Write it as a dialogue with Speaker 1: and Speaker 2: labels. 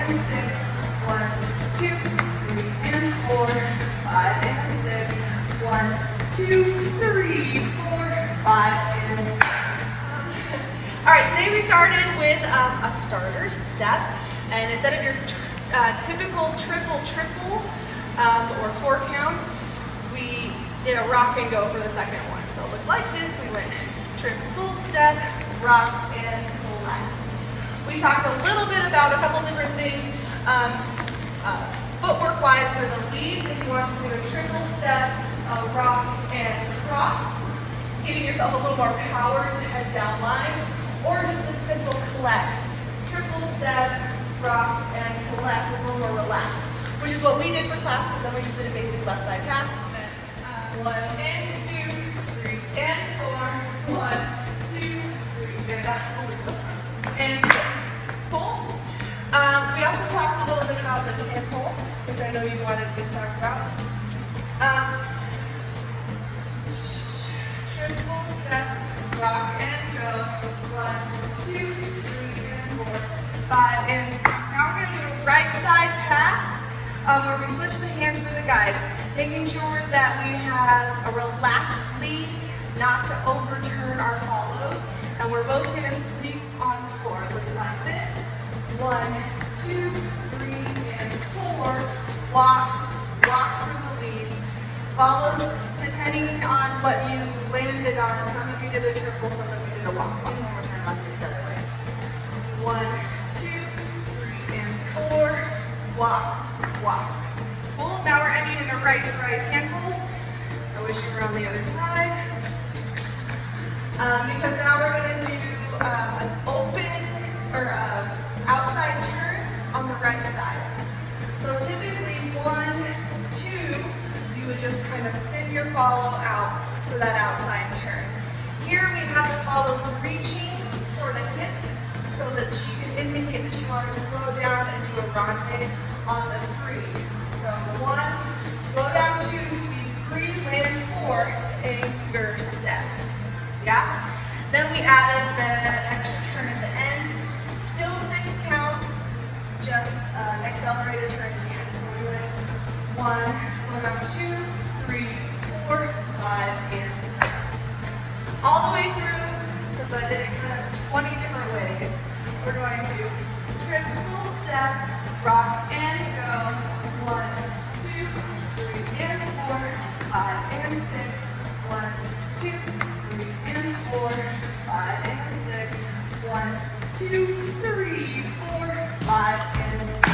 Speaker 1: and 6. 1, 2, 3, and 4. 5 and 6. 1, 2, 3, 4, 5, and 6. All right, today we started with a starter step, and instead of your typical triple, or 4 counts, we did a rock and go for the second one. So it looked like this. We went triple step, rock, and collect. We talked a little bit about a couple different things, footwork-wise for the leads. If you want to do a triple step, a rock, and cross, giving yourself a little more power to head down line, or just a simple collect. Triple step, rock, and collect with a little more relaxed, which is what we did for class, because then we just did a basic left side pass. 1 and 2, 3 and 4, 1, 2, 3, and 6. Cool. We also talked a little bit about this hand hold, which I know you wanted me to talk about. Triple step, rock and go. 1, 2, 3, and 4, 5, and 6. Now we're going to do a right side pass, where we switch the hands for the guys, making sure that we have a relaxed lead, not to overturn our follows. And we're both going to sweep on 4. It looks like this. 1, 2, 3, and 4. Walk through the leads. Follows, depending on what you landed on. Some of you did a triple, some of you did a walk. And then we'll turn left and the other way. 1, 2, 3, and 4. Walk. Cool. Now we're ending in a right to right hand hold. I wish you were on the other side. Because now we're going to do an open or outside turn on the right side. So typically 1, 2, you would just kind of spin your follow out for that outside turn. Here we have the follows reaching for the hip so that she can indicate that she wanted to slow down and do a ronde on the 3. So 1, slow down 2, speed 3, land 4, anger step. Yeah? Then we added the extra turn at the end. Still 6 counts, just accelerated turn again. So we went 1, slow down 2, 3, 4, 5, and 6. All the way through, since I did it kind of 20 different ways, we're going to triple step, rock, and go. 1, 2, 3, and 4, 5, and 6. 1, 2, 3, and 4, 5, and 6. 1, 2, 3, 4, 5, and 6.